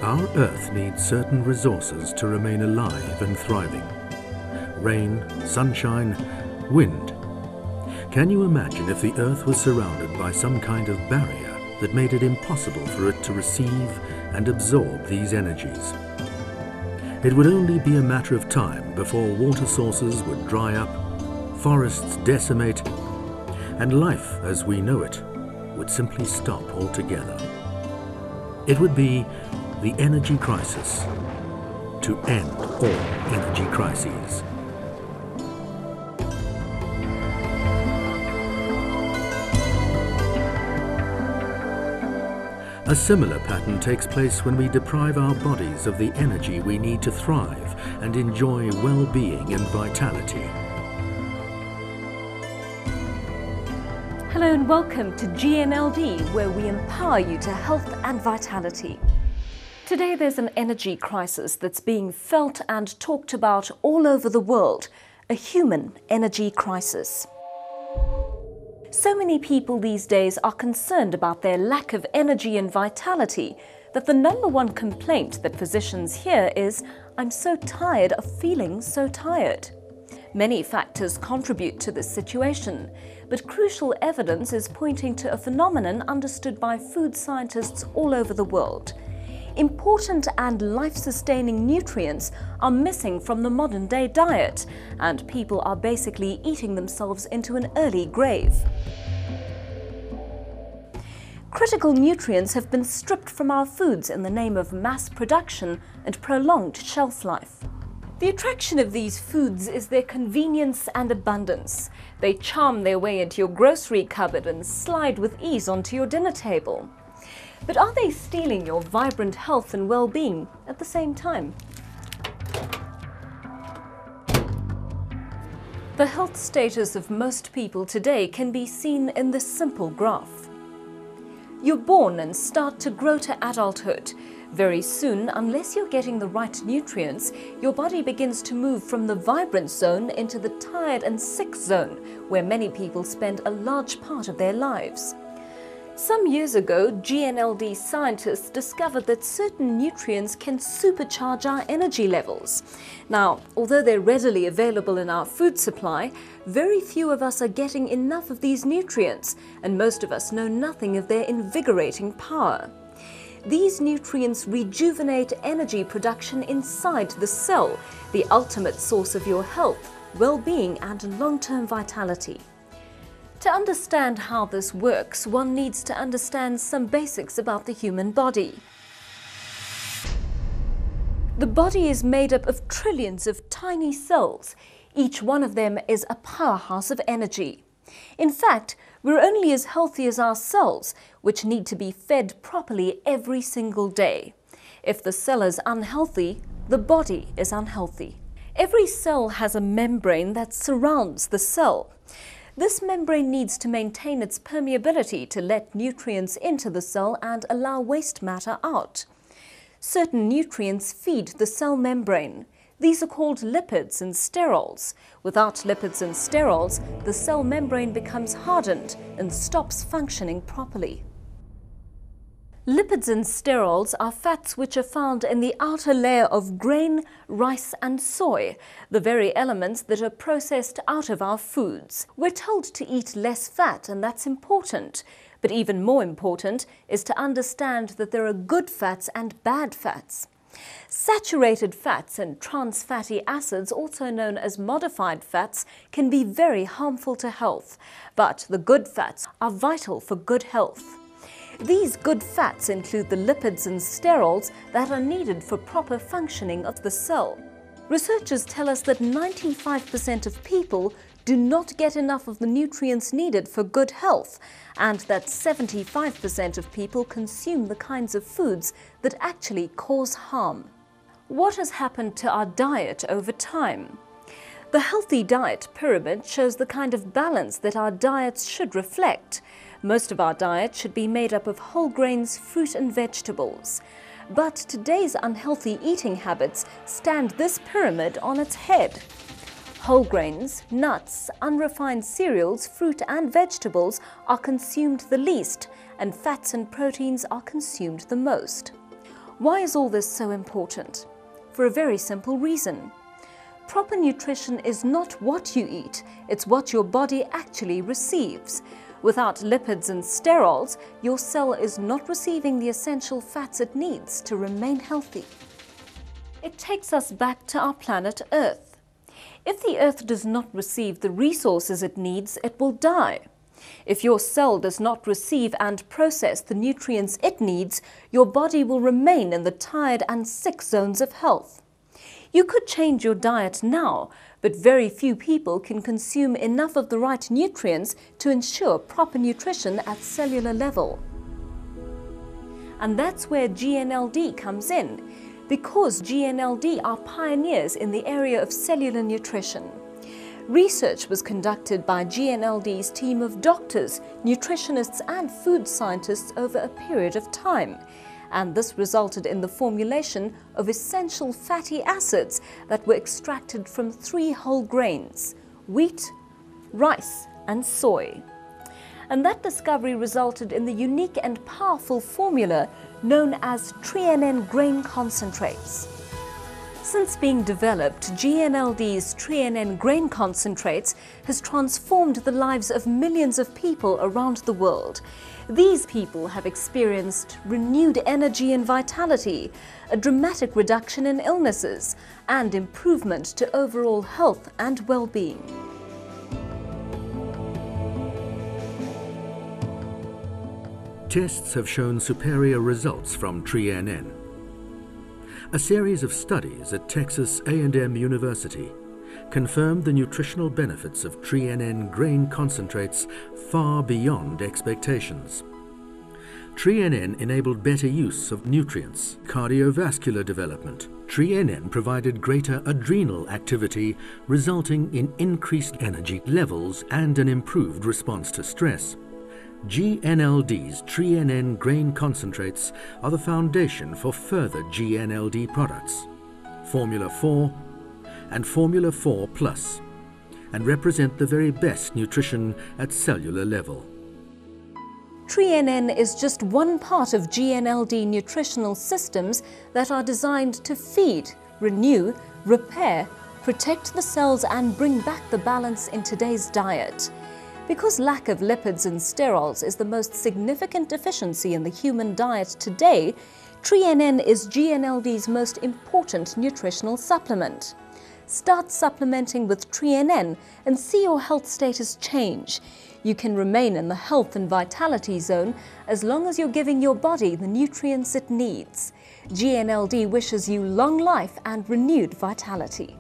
Our Earth needs certain resources to remain alive and thriving. Rain, sunshine, wind. Can you imagine if the Earth was surrounded by some kind of barrier that made it impossible for it to receive and absorb these energies? It would only be a matter of time before water sources would dry up, forests decimate, and life as we know it would simply stop altogether. It would be the energy crisis to end all energy crises. A similar pattern takes place when we deprive our bodies of the energy we need to thrive and enjoy well-being and vitality. Hello and welcome to GNLD, where we empower you to health and vitality. Today there's an energy crisis that's being felt and talked about all over the world, a human energy crisis. So many people these days are concerned about their lack of energy and vitality that the number one complaint that physicians hear is, "I'm so tired of feeling so tired." Many factors contribute to this situation, but crucial evidence is pointing to a phenomenon understood by food scientists all over the world. Important and life-sustaining nutrients are missing from the modern-day diet, and people are basically eating themselves into an early grave. Critical nutrients have been stripped from our foods in the name of mass production and prolonged shelf life. The attraction of these foods is their convenience and abundance. They charm their way into your grocery cupboard and slide with ease onto your dinner table. But are they stealing your vibrant health and well-being at the same time? The health status of most people today can be seen in this simple graph. You're born and start to grow to adulthood. Very soon, unless you're getting the right nutrients, your body begins to move from the vibrant zone into the tired and sick zone, where many people spend a large part of their lives. Some years ago, GNLD scientists discovered that certain nutrients can supercharge our energy levels. Now, although they're readily available in our food supply, very few of us are getting enough of these nutrients, and most of us know nothing of their invigorating power. These nutrients rejuvenate energy production inside the cell, the ultimate source of your health, well-being, and long-term vitality. To understand how this works, one needs to understand some basics about the human body. The body is made up of trillions of tiny cells. Each one of them is a powerhouse of energy. In fact, we're only as healthy as our cells, which need to be fed properly every single day. If the cell is unhealthy, the body is unhealthy. Every cell has a membrane that surrounds the cell. This membrane needs to maintain its permeability to let nutrients into the cell and allow waste matter out. Certain nutrients feed the cell membrane. These are called lipids and sterols. Without lipids and sterols, the cell membrane becomes hardened and stops functioning properly. Lipids and sterols are fats which are found in the outer layer of grain, rice and soy, the very elements that are processed out of our foods. We're told to eat less fat, and that's important. But even more important is to understand that there are good fats and bad fats. Saturated fats and trans fatty acids, also known as modified fats, can be very harmful to health, but the good fats are vital for good health. These good fats include the lipids and sterols that are needed for proper functioning of the cell. Researchers tell us that 95% of people do not get enough of the nutrients needed for good health, and that 75% of people consume the kinds of foods that actually cause harm. What has happened to our diet over time? The healthy diet pyramid shows the kind of balance that our diets should reflect. Most of our diet should be made up of whole grains, fruit and vegetables. But today's unhealthy eating habits stand this pyramid on its head. Whole grains, nuts, unrefined cereals, fruit and vegetables are consumed the least, and fats and proteins are consumed the most. Why is all this so important? For a very simple reason. Proper nutrition is not what you eat, it's what your body actually receives. Without lipids and sterols, your cell is not receiving the essential fats it needs to remain healthy. It takes us back to our planet Earth. If the Earth does not receive the resources it needs, it will die. If your cell does not receive and process the nutrients it needs, your body will remain in the tired and sick zones of health. You could change your diet now, but very few people can consume enough of the right nutrients to ensure proper nutrition at cellular level. And that's where GNLD comes in, because GNLD are pioneers in the area of cellular nutrition. Research was conducted by GNLD's team of doctors, nutritionists and food scientists over a period of time. And this resulted in the formulation of essential fatty acids that were extracted from 3 whole grains: wheat, rice and soy. And that discovery resulted in the unique and powerful formula known as Tre-en-en grain concentrates. Since being developed, GNLD's Tre-en-en grain concentrates has transformed the lives of millions of people around the world. These people have experienced renewed energy and vitality, a dramatic reduction in illnesses, and improvement to overall health and well-being. Tests have shown superior results from Tre-en-en. A series of studies at Texas A&M University confirmed the nutritional benefits of Tre-en-en grain concentrates far beyond expectations. Tre-en-en enabled better use of nutrients, cardiovascular development. Tre-en-en provided greater adrenal activity, resulting in increased energy levels and an improved response to stress. GNLD's Tre-en-en grain concentrates are the foundation for further GNLD products, Formula 4 and Formula 4 Plus, and represent the very best nutrition at cellular level. Tre-en-en is just one part of GNLD nutritional systems that are designed to feed, renew, repair, protect the cells and bring back the balance in today's diet. Because lack of lipids and sterols is the most significant deficiency in the human diet today, Tre-en-en is GNLD's most important nutritional supplement. Start supplementing with Tre-en-en and see your health status change. You can remain in the health and vitality zone as long as you're giving your body the nutrients it needs. GNLD wishes you long life and renewed vitality.